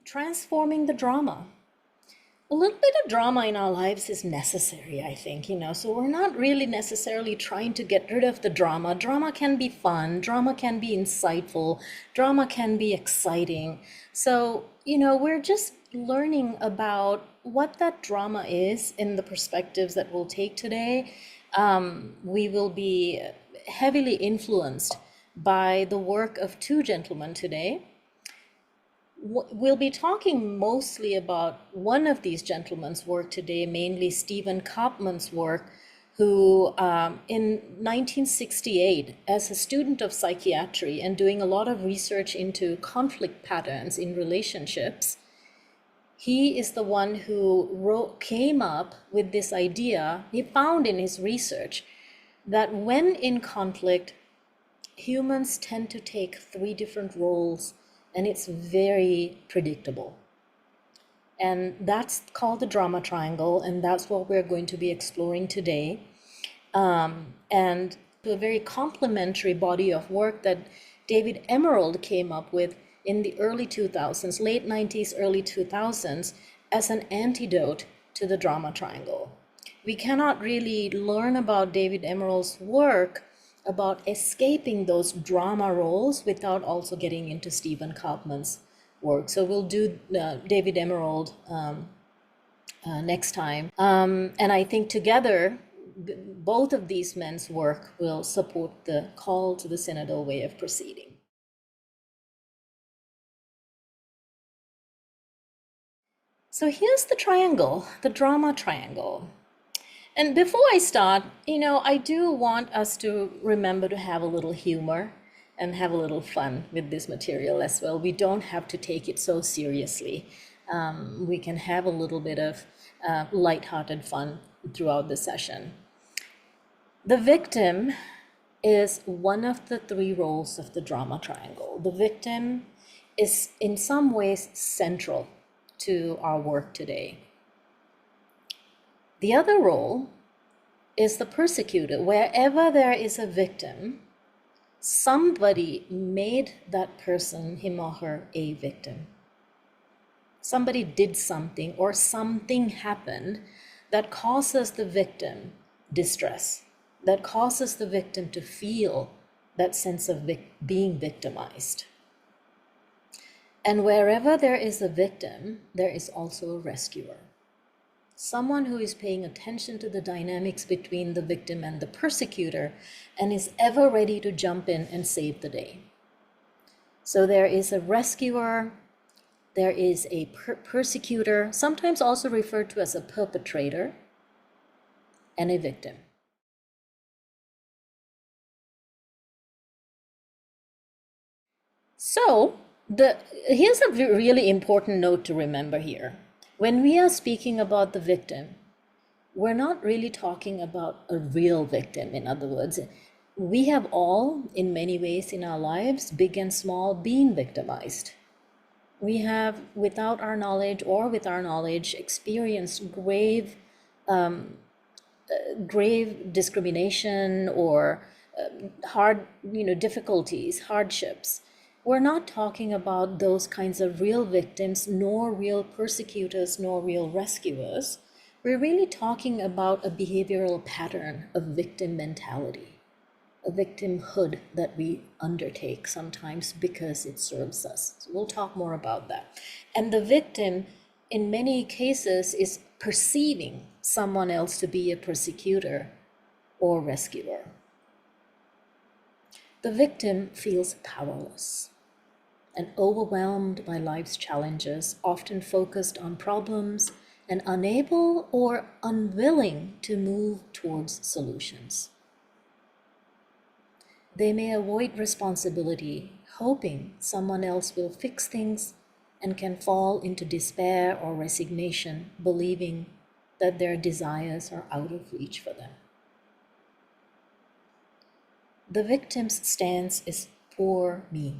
transforming the drama. A little bit of drama in our lives is necessary, I think, so we're not really necessarily trying to get rid of the drama. Drama can be fun, drama can be insightful, drama can be exciting. So, we're just learning about what that drama is in the perspectives that we'll take today. We will be heavily influenced by the work of two gentlemen today. We'll be talking mostly about one of these gentlemen's work today, mainly Stephen Karpman's work, who in 1968, as a student of psychiatry and doing a lot of research into conflict patterns in relationships, he is the one who came up with this idea. He found in his research that when in conflict, humans tend to take three different roles, and it's very predictable. And that's called the drama triangle, and that's what we're going to be exploring today. And a very complementary body of work that David Emerald came up with in the early 2000s, late 90s, early 2000s, as an antidote to the drama triangle. We cannot really learn about David Emerald's work about escaping those drama roles without also getting into Stephen Karpman's work. So we'll do David Emerald next time. And I think together, both of these men's work will support the call to the synodal way of proceeding. So here's the triangle, the drama triangle. And before I start, I do want us to remember to have a little humor and have a little fun with this material as well. We don't have to take it so seriously. We can have a little bit of lighthearted fun throughout the session. The victim is one of the three roles of the drama triangle. The victim is in some ways central to our work today. The other role is the persecutor. Wherever there is a victim, somebody made that person, him or her, a victim. Somebody did something or something happened that causes the victim distress, that causes the victim to feel that sense of being victimized. And wherever there is a victim, there is also a rescuer. Someone who is paying attention to the dynamics between the victim and the persecutor and is ever ready to jump in and save the day. So there is a rescuer, there is a persecutor, sometimes also referred to as a perpetrator, and a victim. So here's a really important note to remember here. When we are speaking about the victim, we're not really talking about a real victim. In other words, we have all, in many ways in our lives, big and small, been victimized. We have, without our knowledge or with our knowledge, experienced grave discrimination or hard, difficulties, hardships. We're not talking about those kinds of real victims, nor real persecutors, nor real rescuers. We're really talking about a behavioral pattern of victim mentality, a victimhood that we undertake sometimes because it serves us. So we'll talk more about that. And the victim, in many cases, is perceiving someone else to be a persecutor or rescuer. The victim feels powerless and overwhelmed by life's challenges, often focused on problems and unable or unwilling to move towards solutions. They may avoid responsibility, hoping someone else will fix things, and can fall into despair or resignation, believing that their desires are out of reach for them. The victim's stance is poor me.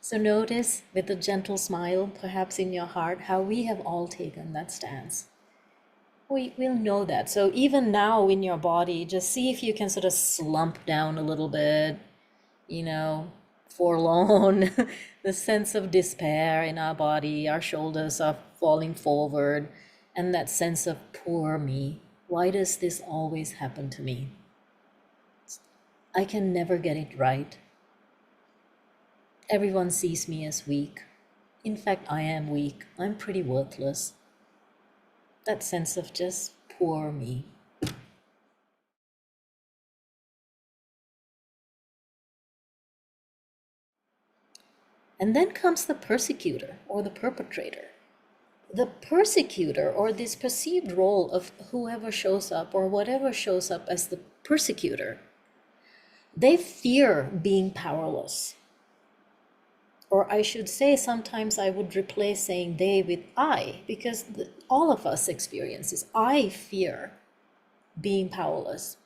So notice with a gentle smile, perhaps in your heart, how we have all taken that stance. We'll know that. So even now in your body, just see if you can sort of slump down a little bit, forlorn, the sense of despair in our body, our shoulders are falling forward, and that sense of poor me. Why does this always happen to me? I can never get it right. Everyone sees me as weak. In fact, I am weak. I'm pretty worthless. That sense of just poor me. And then comes the persecutor or the perpetrator. The persecutor, or this perceived role of whoever shows up or whatever shows up as the persecutor, they fear being powerless. Or I should say, sometimes I would replace saying they with I, because all of us experience this. I fear being powerless.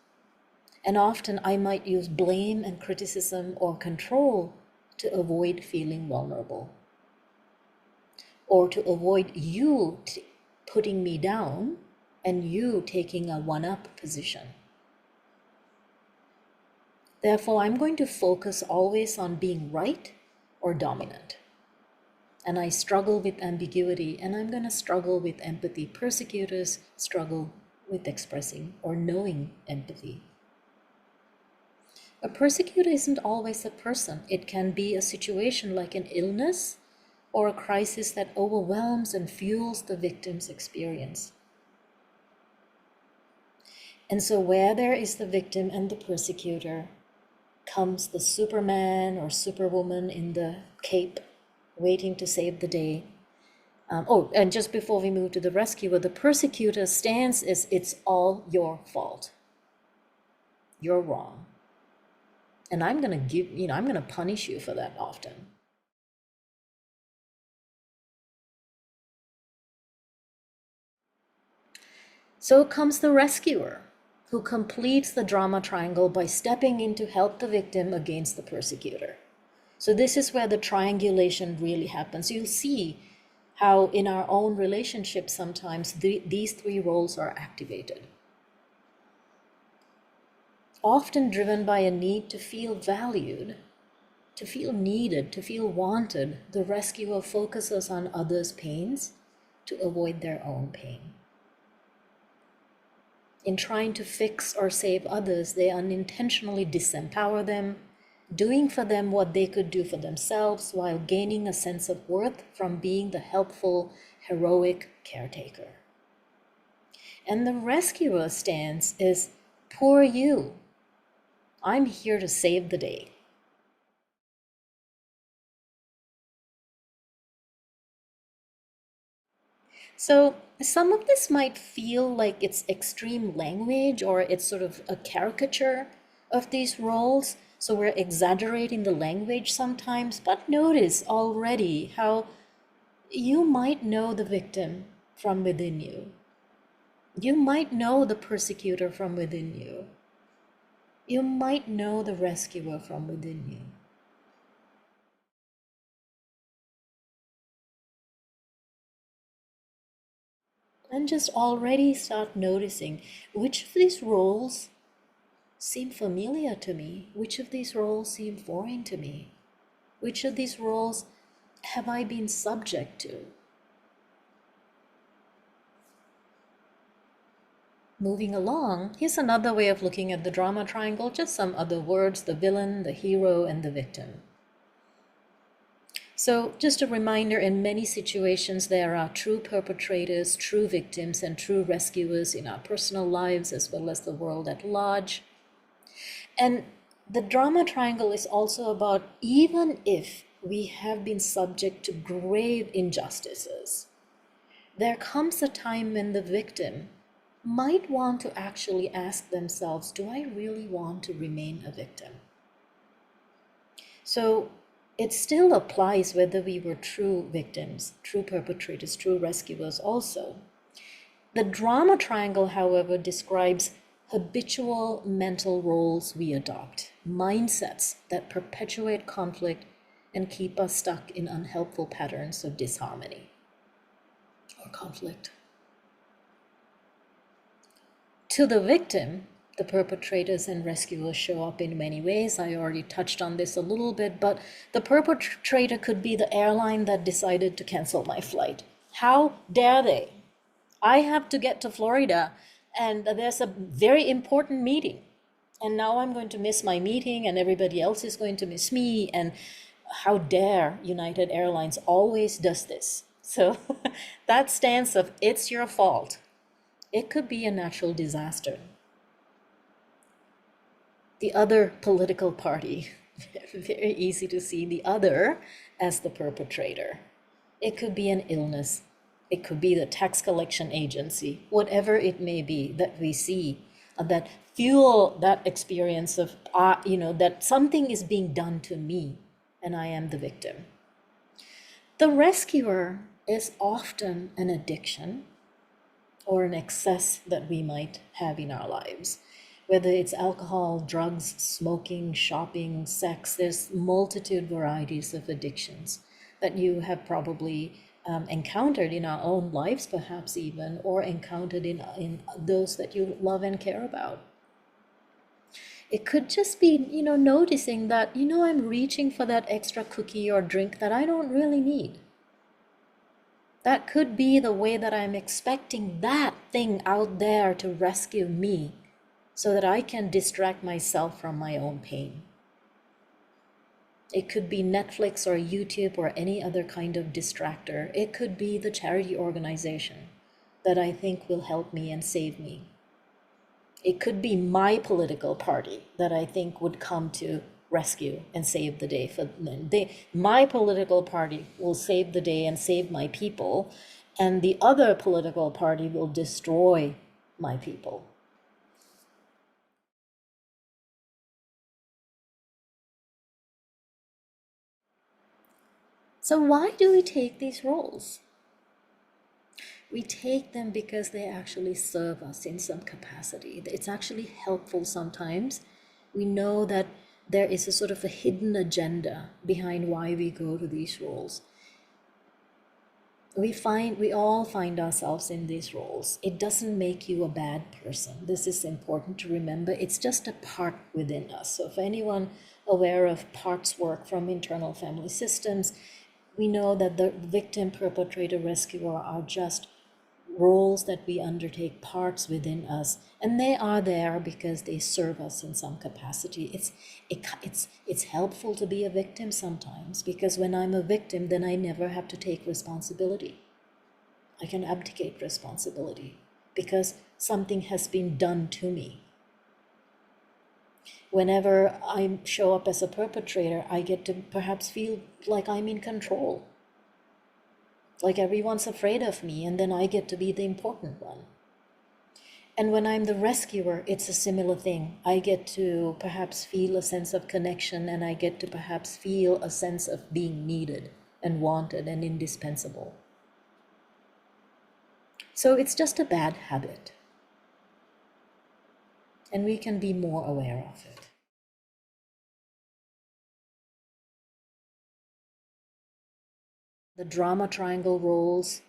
And often I might use blame and criticism or control to avoid feeling vulnerable, or to avoid you putting me down and you taking a one-up position. Therefore, I'm going to focus always on being right or dominant. And I struggle with ambiguity, and I'm going to struggle with empathy. Persecutors struggle with expressing or knowing empathy. A persecutor isn't always a person. It can be a situation like an illness or a crisis that overwhelms and fuels the victim's experience. And so where there is the victim and the persecutor comes the Superman or Superwoman in the cape, waiting to save the day. And just before we move to the rescuer, the persecutor's stance is, it's all your fault. You're wrong. And I'm going to punish you for that often. So comes the rescuer, who completes the drama triangle by stepping in to help the victim against the persecutor. So this is where the triangulation really happens. You'll see how in our own relationships sometimes these three roles are activated. Often driven by a need to feel valued, to feel needed, to feel wanted, the rescuer focuses on others' pains to avoid their own pain. In trying to fix or save others, they unintentionally disempower them, doing for them what they could do for themselves while gaining a sense of worth from being the helpful, heroic caretaker. And the rescuer's stance is, poor you. I'm here to save the day. So some of this might feel like it's extreme language, or it's sort of a caricature of these roles. So we're exaggerating the language sometimes, but notice already how you might know the victim from within you. You might know the persecutor from within you. You might know the rescuer from within you. And just already start noticing which of these roles seem familiar to me, which of these roles seem foreign to me, which of these roles have I been subject to. Moving along, here's another way of looking at the drama triangle, just some other words: the villain, the hero, and the victim. So just a reminder, in many situations, there are true perpetrators, true victims, and true rescuers in our personal lives as well as the world at large. And the drama triangle is also about, even if we have been subject to grave injustices, there comes a time when the victim might want to actually ask themselves, do I really want to remain a victim? So it still applies whether we were true victims, true perpetrators, true rescuers also. The drama triangle, however, describes habitual mental roles we adopt, mindsets that perpetuate conflict and keep us stuck in unhelpful patterns of disharmony or conflict. To the victim, The perpetrators and rescuers show up in many ways. I already touched on this a little bit, but the perpetrator could be the airline that decided to cancel my flight. How dare they? I have to get to Florida and there's a very important meeting. And now I'm going to miss my meeting and everybody else is going to miss me. And how dare United Airlines always does this. So that stance of it's your fault. It could be a natural disaster. The other political party, very easy to see the other as the perpetrator. It could be an illness. It could be the tax collection agency, whatever it may be that we see that fuel that experience of, that something is being done to me and I am the victim. The rescuer is often an addiction or an excess that we might have in our lives. Whether it's alcohol, drugs, smoking, shopping, sex, there's multitude varieties of addictions that you have probably encountered in our own lives, perhaps even, or encountered in those that you love and care about. It could just be, noticing that, I'm reaching for that extra cookie or drink that I don't really need. That could be the way that I'm expecting that thing out there to rescue me so that I can distract myself from my own pain. It could be Netflix or YouTube or any other kind of distractor. It could be the charity organization that I think will help me and save me. It could be my political party that I think would come to rescue and save the day for them. My political party will save the day and save my people, and the other political party will destroy my people. So why do we take these roles? We take them because they actually serve us in some capacity. It's actually helpful sometimes. We know that there is a sort of a hidden agenda behind why we go to these roles. We all find ourselves in these roles. It doesn't make you a bad person. This is important to remember. It's just a part within us. So if anyone aware of parts work from internal family systems, we know that the victim, perpetrator, rescuer are just roles that we undertake, parts within us, and they are there because they serve us in some capacity. It's helpful to be a victim sometimes, because when I'm a victim, then I never have to take responsibility. I can abdicate responsibility because something has been done to me. Whenever I show up as a perpetrator, I get to perhaps feel like I'm in control. Like everyone's afraid of me, and then I get to be the important one. And when I'm the rescuer, it's a similar thing. I get to perhaps feel a sense of connection, and I get to perhaps feel a sense of being needed and wanted and indispensable. So it's just a bad habit. And we can be more aware of it. The drama triangle roles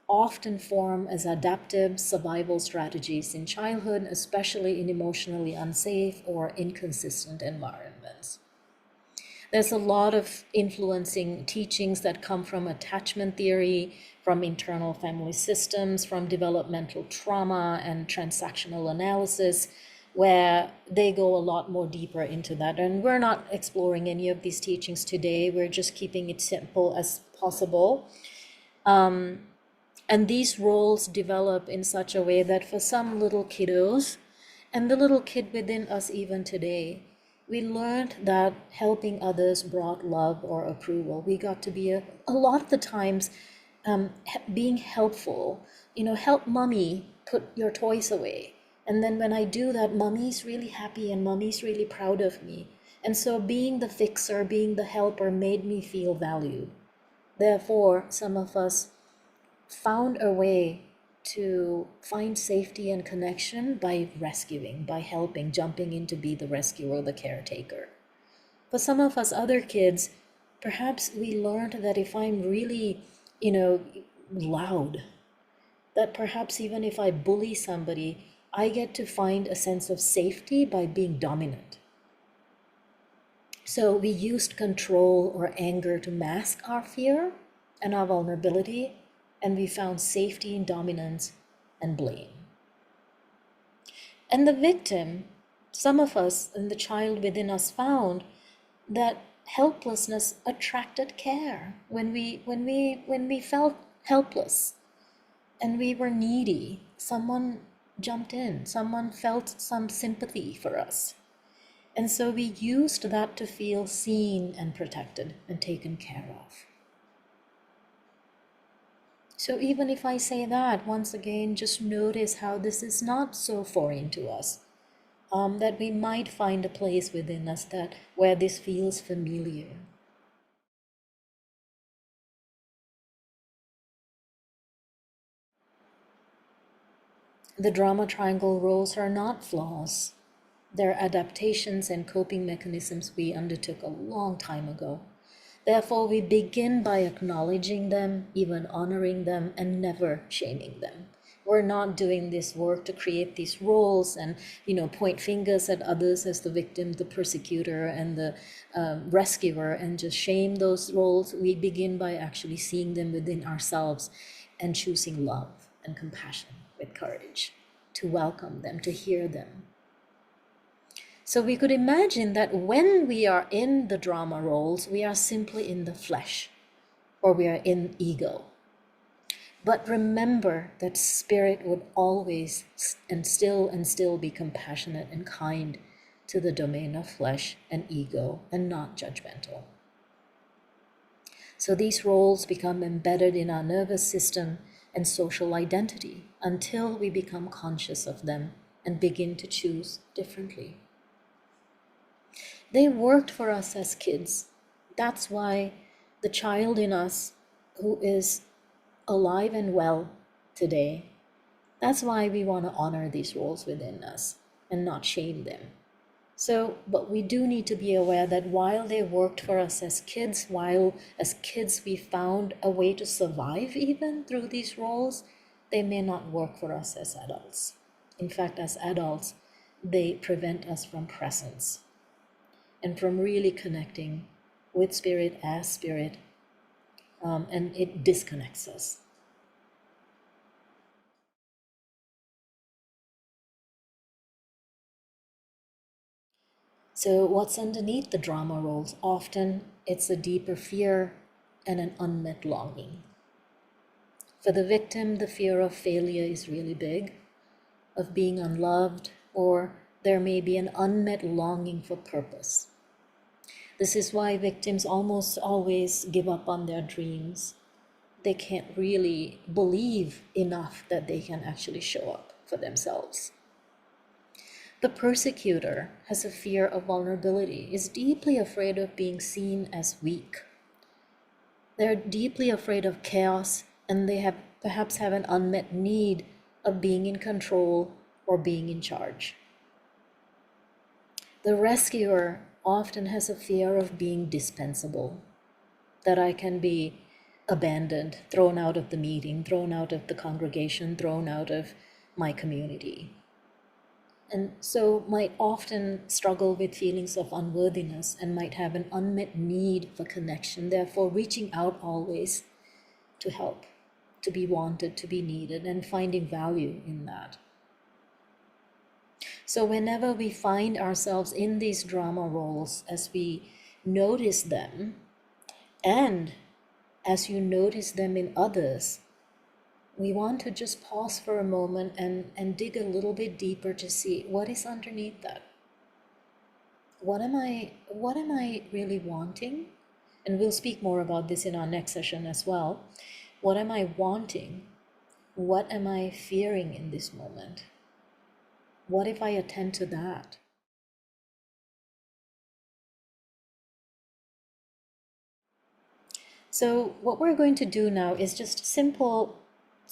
often form as adaptive survival strategies in childhood, especially in emotionally unsafe or inconsistent environments. There's a lot of influencing teachings that come from attachment theory, from internal family systems, from developmental trauma and transactional analysis, where they go a lot more deeper into that. And we're not exploring any of these teachings today. We're just keeping it simple as possible. And these roles develop in such a way that for some little kiddos, and the little kid within us even today, we learned that helping others brought love or approval. We got to be a lot of the times being helpful. Help mommy put your toys away. And then when I do that, mommy's really happy and mommy's really proud of me. And so being the fixer, being the helper made me feel valued. Therefore, some of us found a way to find safety and connection by rescuing, by helping, jumping in to be the rescuer, the caretaker. For some of us other kids, perhaps we learned that if I'm really, loud, that perhaps even if I bully somebody, I get to find a sense of safety by being dominant. So we used control or anger to mask our fear and our vulnerability, and we found safety in dominance and blame. And the victim, some of us and the child within us found that helplessness attracted care. When we felt helpless and we were needy, someone jumped in, someone felt some sympathy for us. And so we used that to feel seen and protected and taken care of. So even if I say that, once again, just notice how this is not so foreign to us. That we might find a place within us where this feels familiar. The drama triangle roles are not flaws. They're adaptations and coping mechanisms we undertook a long time ago. Therefore, we begin by acknowledging them, even honoring them, and never shaming them. We're not doing this work to create these roles and, point fingers at others as the victim, the persecutor, and the rescuer, and just shame those roles. We begin by actually seeing them within ourselves and choosing love and compassion with courage to welcome them, to hear them. So we could imagine that when we are in the drama roles, we are simply in the flesh, or we are in ego. But remember that spirit would always and still be compassionate and kind to the domain of flesh and ego, and not judgmental. So these roles become embedded in our nervous system and social identity until we become conscious of them and begin to choose differently. They worked for us as kids. That's why the child in us who is alive and well today, that's why we want to honor these roles within us and not shame them. So, but we do need to be aware that while they worked for us as kids, while as kids we found a way to survive even through these roles, they may not work for us as adults. In fact, as adults, they prevent us from presence and from really connecting with spirit as spirit, and it disconnects us. So what's underneath the drama roles? Often it's a deeper fear and an unmet longing. For the victim, the fear of failure is really big, of being unloved, or there may be an unmet longing for purpose. This is why victims almost always give up on their dreams. They can't really believe enough that they can actually show up for themselves. The persecutor has a fear of vulnerability, is deeply afraid of being seen as weak. They're deeply afraid of chaos, and they perhaps have an unmet need of being in control or being in charge. The rescuer often has a fear of being dispensable, that I can be abandoned, thrown out of the meeting, thrown out of the congregation, thrown out of my community. And so might often struggle with feelings of unworthiness and might have an unmet need for connection, therefore reaching out always to help, to be wanted, to be needed, and finding value in that. So whenever we find ourselves in these drama roles, as we notice them, and as you notice them in others, we want to just pause for a moment and dig a little bit deeper to see what is underneath that. What am I really wanting? And we'll speak more about this in our next session as well. What am I wanting? What am I fearing in this moment? What if I attend to that? So what we're going to do now is just simple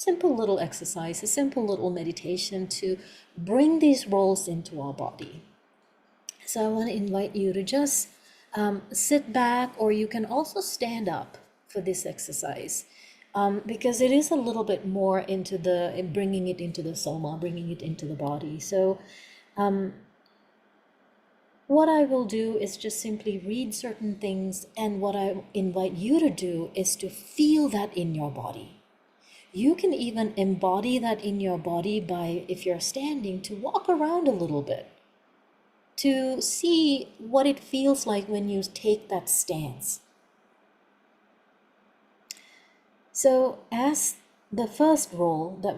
little exercise, a simple little meditation to bring these roles into our body. So I want to invite you to just sit back, or you can also stand up for this exercise. because it is a little bit more into bringing it into the soma, bringing it into the body. So what I will do is just simply read certain things, and what I invite you to do is to feel that in your body. You can even embody that in your body by, if you're standing, to walk around a little bit, to see what it feels like when you take that stance. So as the first role that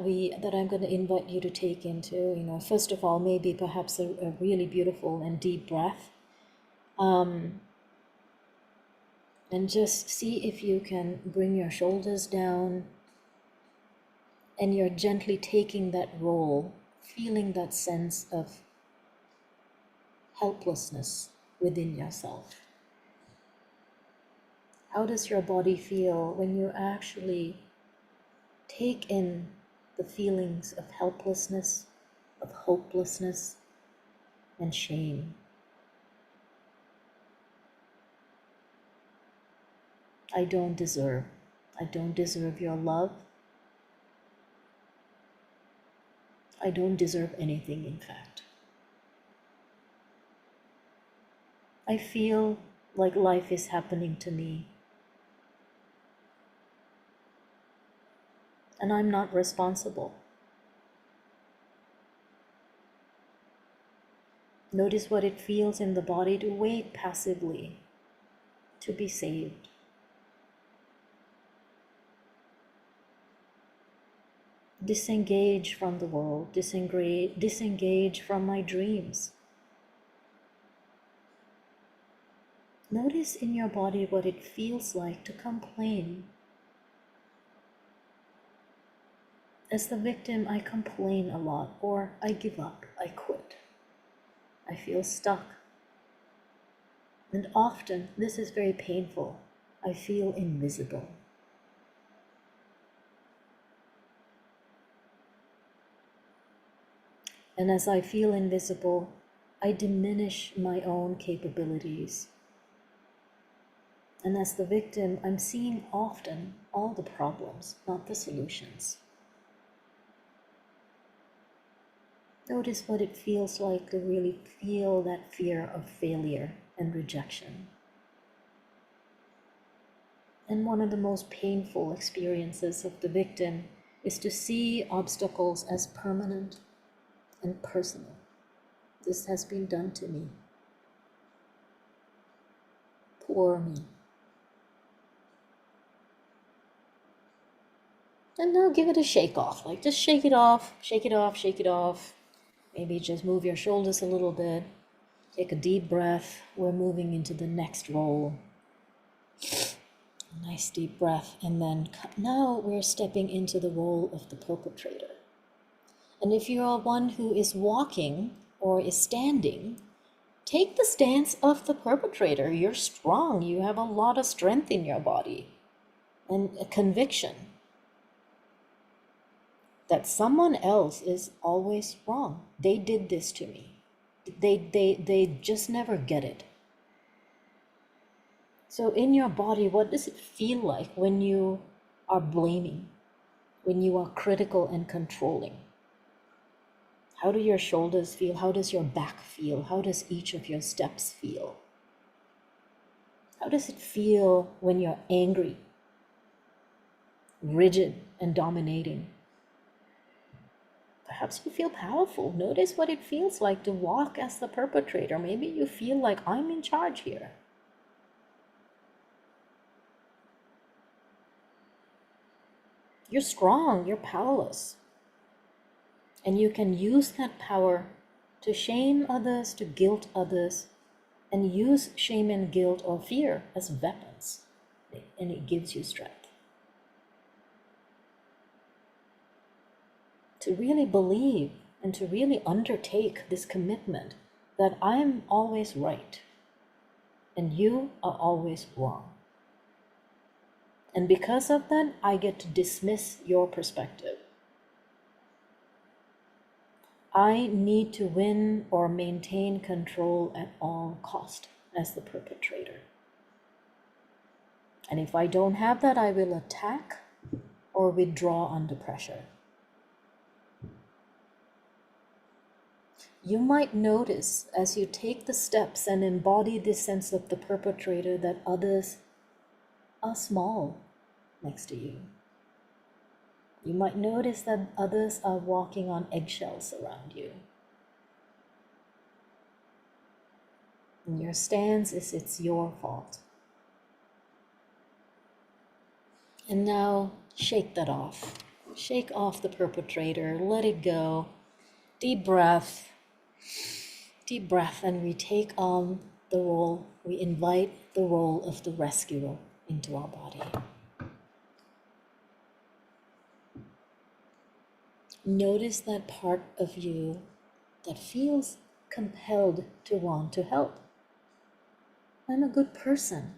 I'm going to invite you to take into, first of all, maybe perhaps a really beautiful and deep breath. And just see if you can bring your shoulders down, and you're gently taking that role, feeling that sense of helplessness within yourself. How does your body feel when you actually take in the feelings of helplessness, of hopelessness, and shame? I don't deserve your love. I don't deserve anything, in fact. I feel like life is happening to me, and I'm not responsible. Notice what it feels in the body to wait passively to be saved. Disengage from the world, disengage from my dreams. Notice in your body what it feels like to complain. As the victim, I complain a lot, or I give up, I quit. I feel stuck. And often, this is very painful, I feel invisible. And as I feel invisible, I diminish my own capabilities. And as the victim, I'm seeing often all the problems, not the solutions. Notice what it feels like to really feel that fear of failure and rejection. And one of the most painful experiences of the victim is to see obstacles as permanent and personal. This has been done to me. Poor me. And now give it a shake off. Like just shake it off, shake it off, shake it off. Maybe just move your shoulders a little bit. Take a deep breath. We're moving into the next role. Nice deep breath. And then now we're stepping into the role of the perpetrator. And if you are one who is walking or is standing, take the stance of the perpetrator. You're strong. You have a lot of strength in your body and a conviction that someone else is always wrong. They did this to me. They just never get it. So in your body, what does it feel like when you are blaming, when you are critical and controlling? How do your shoulders feel? How does your back feel? How does each of your steps feel? How does it feel when you're angry, rigid, and dominating? Perhaps you feel powerful. Notice what it feels like to walk as the perpetrator. Maybe you feel like I'm in charge here. You're strong, you're powerless. And you can use that power to shame others, to guilt others, and use shame and guilt or fear as weapons. And it gives you strength. To really believe and to really undertake this commitment that I'm always right and you are always wrong. And because of that, I get to dismiss your perspective. I need to win or maintain control at all cost as the perpetrator. And if I don't have that, I will attack or withdraw under pressure. You might notice as you take the steps and embody this sense of the perpetrator that others are small next to you. You might notice that others are walking on eggshells around you. And your stance is it's your fault. And now shake that off. Shake off the perpetrator, let it go. Deep breath, and we take on the role, we invite the role of the rescuer into our body. Notice that part of you that feels compelled to want to help. I'm a good person.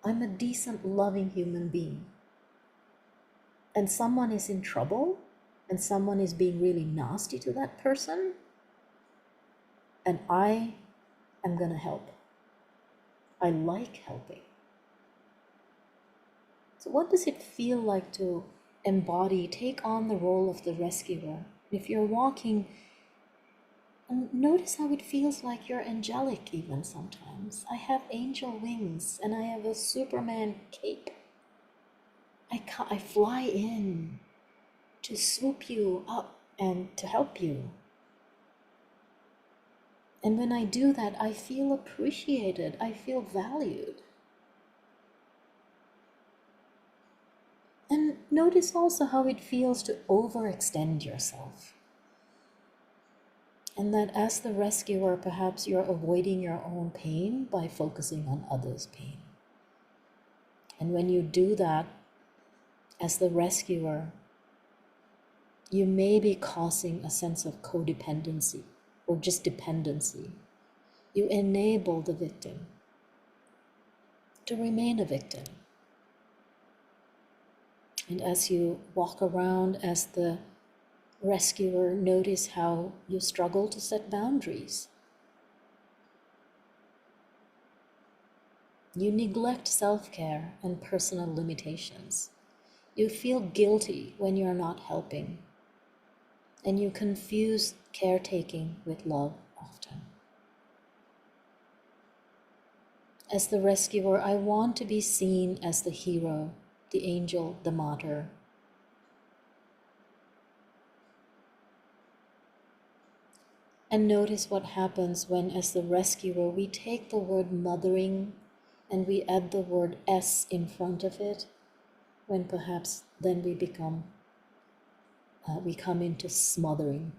I'm a decent, loving human being. And someone is in trouble, and someone is being really nasty to that person, and I am going to help. I like helping. So what does it feel like to embody, take on the role of the rescuer? If you're walking, and notice how it feels like you're angelic even sometimes. I have angel wings and I have a Superman cape. I fly in to swoop you up and to help you. And when I do that, I feel appreciated. I feel valued. And notice also how it feels to overextend yourself. And that as the rescuer, perhaps you're avoiding your own pain by focusing on others' pain. And when you do that, as the rescuer, you may be causing a sense of codependency or just dependency. You enable the victim to remain a victim. And as you walk around as the rescuer, notice how you struggle to set boundaries. You neglect self-care and personal limitations. You feel guilty when you're not helping. And you confuse caretaking with love often. As the rescuer, I want to be seen as the hero, the angel, the martyr. And notice what happens when, as the rescuer, we take the word mothering and we add the word S in front of it, when perhaps then we come into smothering.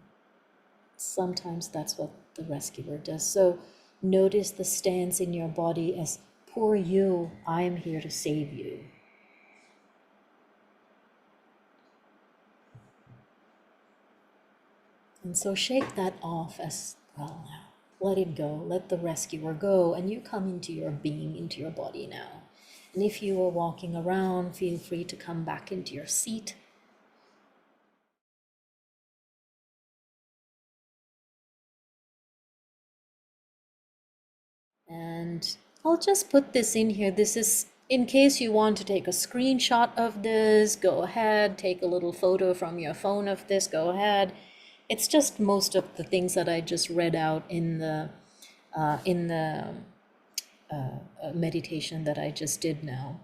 Sometimes that's what the rescuer does. So notice the stance in your body as, poor you, I am here to save you. And so shake that off as well now. Let it go, let the rescuer go, and you come into your being, into your body now. And if you are walking around, feel free to come back into your seat. And I'll just put this in here. This is in case you want to take a screenshot of this, go ahead, take a little photo from your phone of this, go ahead. It's just most of the things that I just read out in the meditation that I just did now.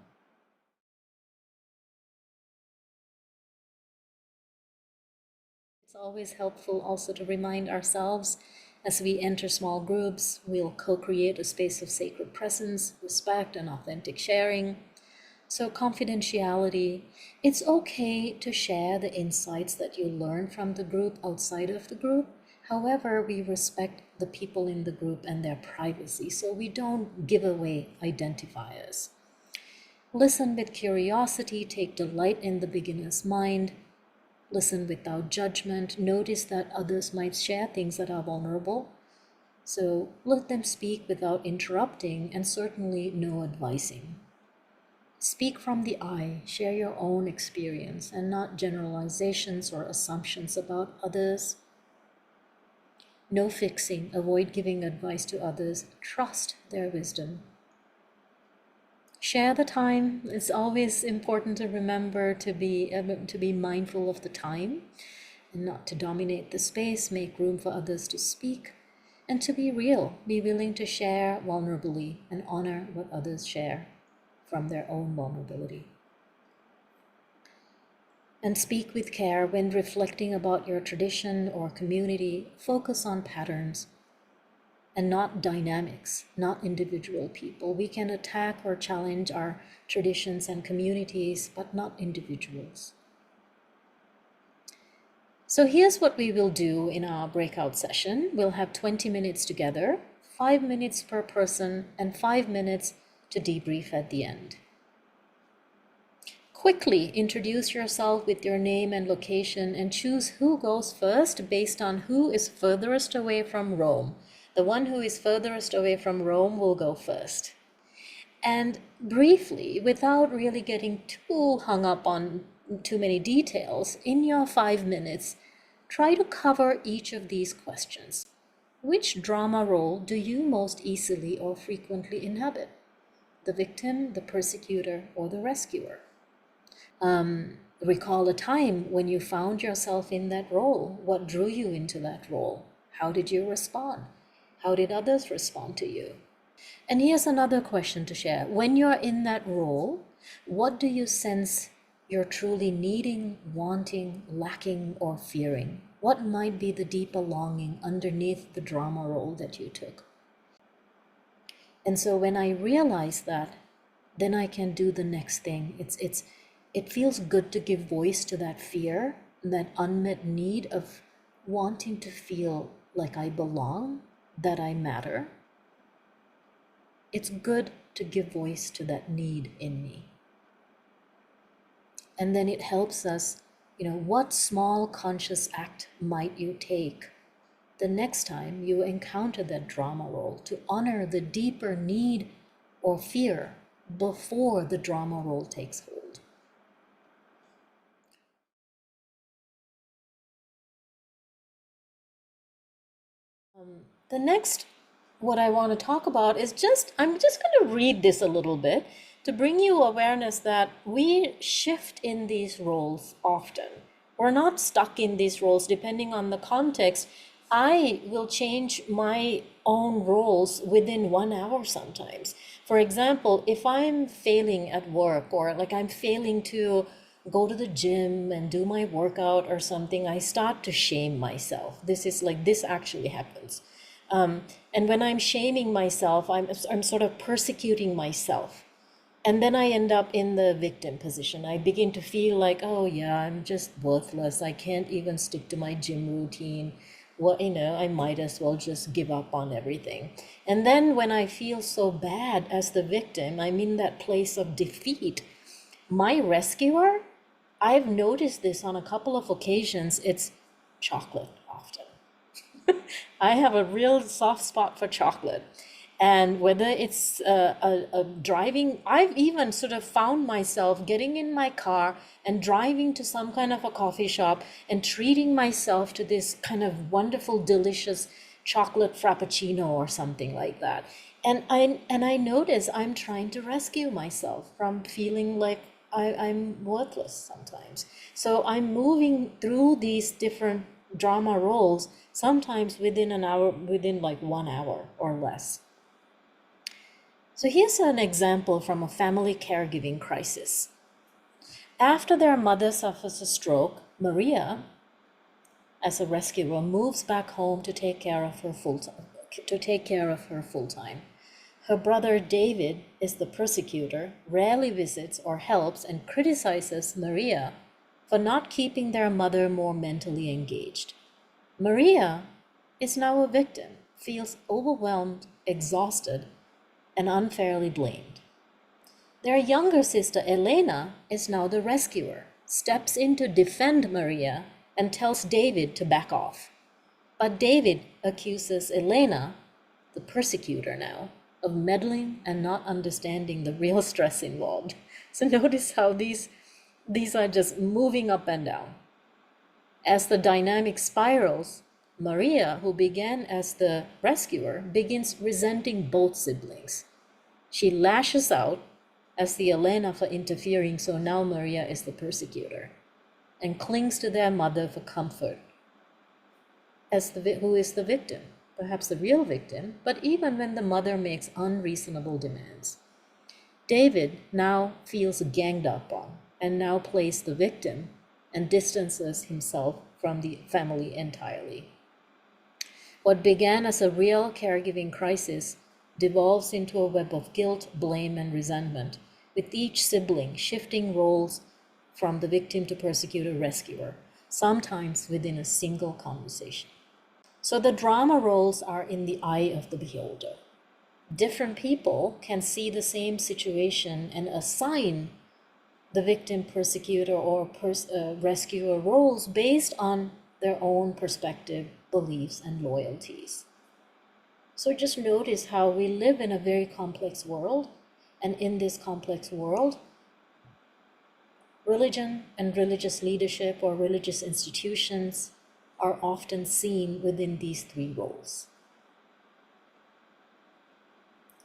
It's always helpful also to remind ourselves as we enter small groups, we'll co-create a space of sacred presence, respect, and authentic sharing. So confidentiality, it's okay to share the insights that you learn from the group outside of the group. However, we respect the people in the group and their privacy, so we don't give away identifiers. Listen with curiosity, take delight in the beginner's mind. Listen without judgment. Notice that others might share things that are vulnerable. So let them speak without interrupting, and certainly no advising. Speak from the I, share your own experience and not generalizations or assumptions about others. No fixing, avoid giving advice to others, trust their wisdom. Share the time. It's always important to remember to be mindful of the time and not to dominate the space, make room for others to speak, and to be real, be willing to share vulnerably and honor what others share from their own vulnerability. And speak with care when reflecting about your tradition or community. Focus on patterns and not dynamics, not individual people. We can attack or challenge our traditions and communities, but not individuals. So here's what we will do in our breakout session. We'll have 20 minutes together, 5 minutes per person, and 5 minutes to debrief at the end. Quickly introduce yourself with your name and location and choose who goes first based on who is furthest away from Rome. The one who is furthest away from Rome will go first. And briefly, without really getting too hung up on too many details, in your 5 minutes, try to cover each of these questions. Which drama role do you most easily or frequently inhabit? The victim, the persecutor, or the rescuer? Recall a time when you found yourself in that role. What drew you into that role? How did you respond? How did others respond to you? And here's another question to share. When you're in that role, what do you sense you're truly needing, wanting, lacking, or fearing? What might be the deeper longing underneath the drama role that you took? And so when I realize that, then I can do the next thing. It feels good to give voice to that fear, that unmet need of wanting to feel like I belong, that I matter. It's good to give voice to that need in me. And then it helps us, what small conscious act might you take the next time you encounter that drama role to honor the deeper need or fear before the drama role takes hold. The next, what I want to talk about is I'm just going to read this a little bit to bring you awareness that we shift in these roles often. We're not stuck in these roles depending on the context. I will change my own roles within 1 hour sometimes. For example, if I'm failing at work or like I'm failing to go to the gym and do my workout or something, I start to shame myself. This actually happens. And when I'm shaming myself, I'm sort of persecuting myself. And then I end up in the victim position. I begin to feel like, oh yeah, I'm just worthless. I can't even stick to my gym routine. Well, I might as well just give up on everything. And then when I feel so bad as the victim, I'm in that place of defeat. My rescuer, I've noticed this on a couple of occasions, it's chocolate often. I have a real soft spot for chocolate. And whether it's a driving, I've even sort of found myself getting in my car and driving to some kind of a coffee shop and treating myself to this kind of wonderful, delicious chocolate frappuccino or something like that. And I notice I'm trying to rescue myself from feeling like I'm worthless sometimes. So I'm moving through these different drama roles, sometimes within an hour, within like 1 hour or less. So here's an example from a family caregiving crisis. After their mother suffers a stroke, Maria, as a rescuer, moves back home to take care of her full time. Her brother David is the persecutor, rarely visits or helps, and criticizes Maria for not keeping their mother more mentally engaged. Maria is now a victim, feels overwhelmed, exhausted, and unfairly blamed. Their younger sister Elena is now the rescuer, steps in to defend Maria, and tells David to back off. But David accuses Elena, the persecutor now, of meddling and not understanding the real stress involved. So notice how these are just moving up and down. As the dynamic spirals, Maria, who began as the rescuer, begins resenting both siblings. She lashes out, as the Elena for interfering, so now Maria is the persecutor and clings to their mother for comfort, as who is the victim, perhaps the real victim, but even when the mother makes unreasonable demands. David now feels ganged up on and now plays the victim and distances himself from the family entirely. What began as a real caregiving crisis devolves into a web of guilt, blame, and resentment, with each sibling shifting roles from the victim to persecutor rescuer, sometimes within a single conversation. So the drama roles are in the eye of the beholder. Different people can see the same situation and assign the victim, persecutor, or rescuer roles based on their own perspective, beliefs, and loyalties. So just notice how we live in a very complex world, and in this complex world, religion and religious leadership or religious institutions are often seen within these three roles.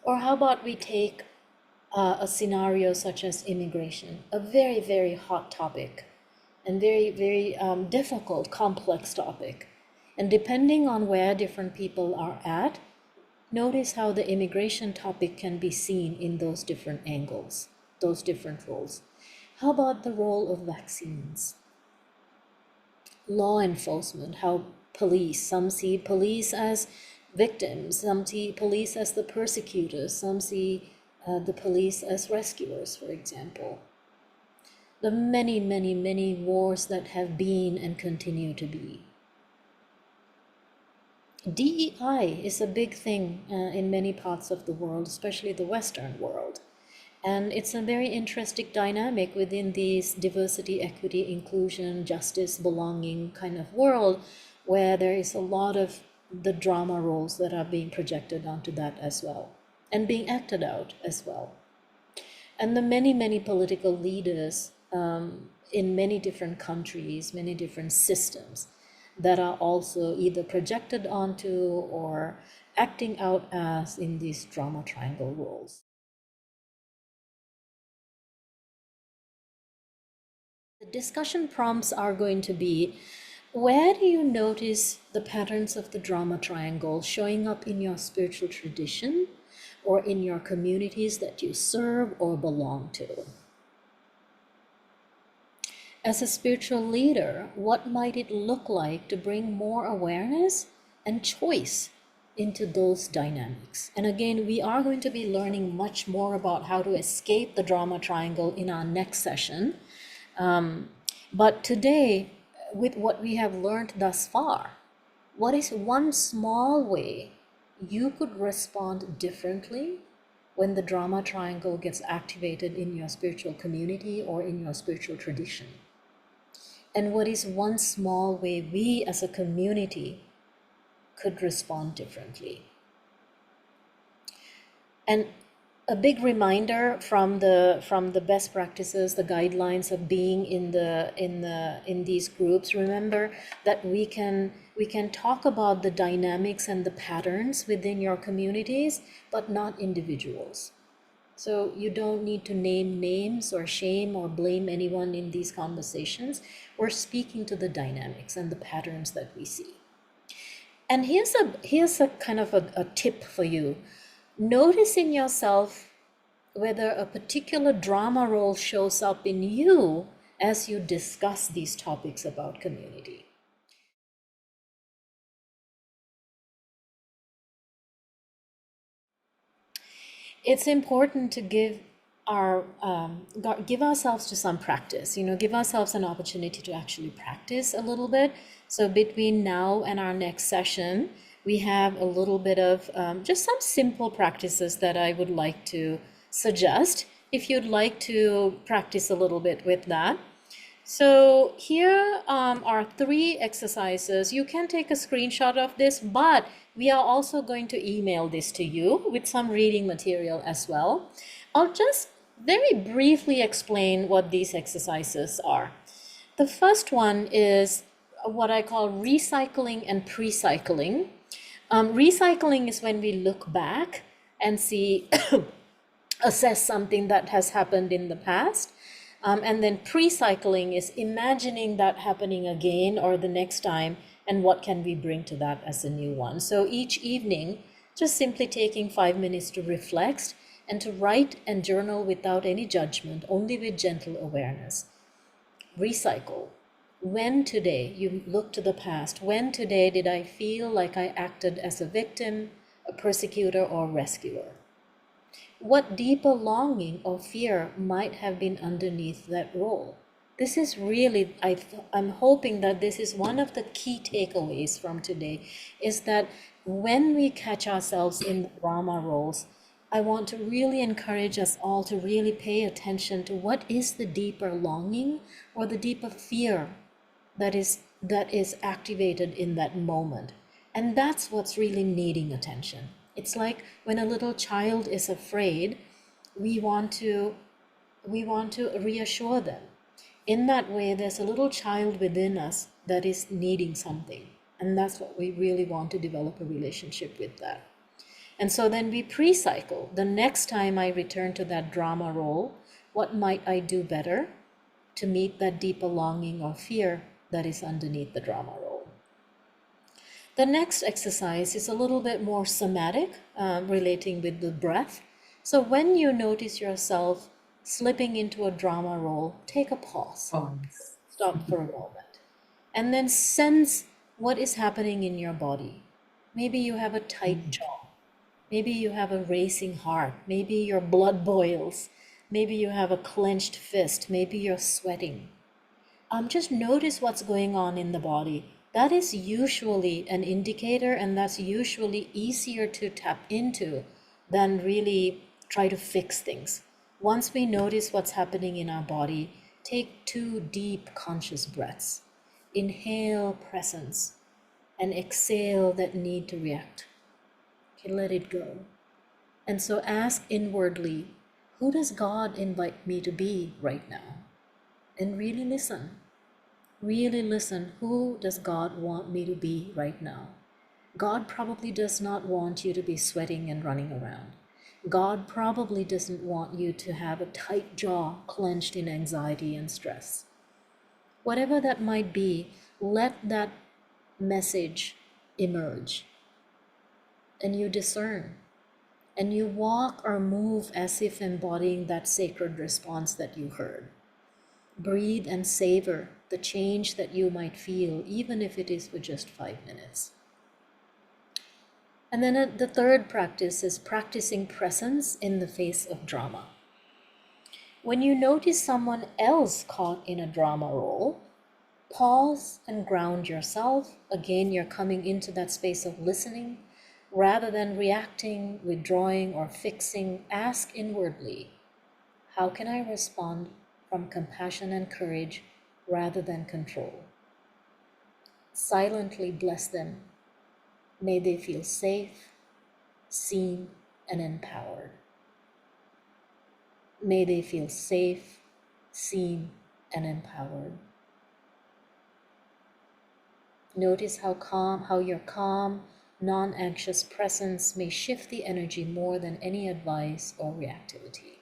Or how about we take a scenario such as immigration, a very, very hot topic and very, very difficult, complex topic. And depending on where different people are at, notice how the immigration topic can be seen in those different angles, those different roles. How about the role of vaccines? Law enforcement, how police, some see police as victims, some see police as the persecutors, some see the police as rescuers, for example. The many, many, many wars that have been and continue to be. DEI is a big thing in many parts of the world, especially the Western world. And it's a very interesting dynamic within this diversity, equity, inclusion, justice, belonging kind of world, where there is a lot of the drama roles that are being projected onto that as well, and being acted out as well. And the many, many political leaders in many different countries, many different systems that are also either projected onto or acting out as in these drama triangle roles. The discussion prompts are going to be, where do you notice the patterns of the drama triangle showing up in your spiritual tradition or in your communities that you serve or belong to? As a spiritual leader, what might it look like to bring more awareness and choice into those dynamics? And again, we are going to be learning much more about how to escape the drama triangle in our next session. But today, with what we have learned thus far, what is one small way you could respond differently when the drama triangle gets activated in your spiritual community or in your spiritual tradition? And what is one small way we as a community could respond differently? And a big reminder from the best practices, the guidelines of being in these groups. Remember that we can talk about the dynamics and the patterns within your communities, but not individuals. So you don't need to name names or shame or blame anyone in these conversations. We're speaking to the dynamics and the patterns that we see. And here's a kind of a tip for you. Notice in yourself whether a particular drama role shows up in you as you discuss these topics about community. It's important to give ourselves to some practice, give ourselves an opportunity to actually practice a little bit. So between now and our next session, we have a little bit of just some simple practices that I would like to suggest if you'd like to practice a little bit with that. So here are 3 exercises. You can take a screenshot of this, but we are also going to email this to you with some reading material as well. I'll just very briefly explain what these exercises are. The first one is what I call recycling and pre-cycling. Recycling is when we look back and see assess something that has happened in the past. And then pre-cycling is imagining that happening again or the next time, and what can we bring to that as a new one. So each evening, just simply taking 5 minutes to reflect and to write and journal without any judgment, only with gentle awareness. Recycle. When today, you look to the past, when today did I feel like I acted as a victim, a persecutor, or rescuer? What deeper longing or fear might have been underneath that role? This is really, I'm hoping that this is one of the key takeaways from today, is that when we catch ourselves in the drama roles, I want to really encourage us all to really pay attention to what is the deeper longing or the deeper fear that is activated in that moment. And that's what's really needing attention. It's like when a little child is afraid, we want to reassure them. In that way, there's a little child within us that is needing something. And that's what we really want to develop a relationship with that. And so then we pre-cycle. The next time I return to that drama role, what might I do better to meet that deeper longing or fear that is underneath the drama role? The next exercise is a little bit more somatic, relating with the breath. So when you notice yourself slipping into a drama role, take a pause. Stop for a moment. And then sense what is happening in your body. Maybe you have a tight jaw. Maybe you have a racing heart. Maybe your blood boils. Maybe you have a clenched fist. Maybe you're sweating. Just notice what's going on in the body. That is usually an indicator, and that's usually easier to tap into than really try to fix things. Once we notice what's happening in our body, take 2 deep conscious breaths. Inhale presence and exhale that need to react. Okay, let it go. And so ask inwardly, who does God invite me to be right now? And really listen. Really listen. Who does God want me to be right now? God probably does not want you to be sweating and running around. God probably doesn't want you to have a tight jaw clenched in anxiety and stress. Whatever that might be, let that message emerge. And you discern. And you walk or move as if embodying that sacred response that you heard. Breathe and savor the change that you might feel, even if it is for just 5 minutes. And then the third practice is practicing presence in the face of drama. When you notice someone else caught in a drama role, pause and ground yourself. Again, you're coming into that space of listening. Rather than reacting, withdrawing, or fixing, ask inwardly, how can I respond from compassion and courage rather than control? Silently bless them. May they feel safe, seen, and empowered. May they feel safe, seen, and empowered. Notice how your calm, non-anxious presence may shift the energy more than any advice or reactivity.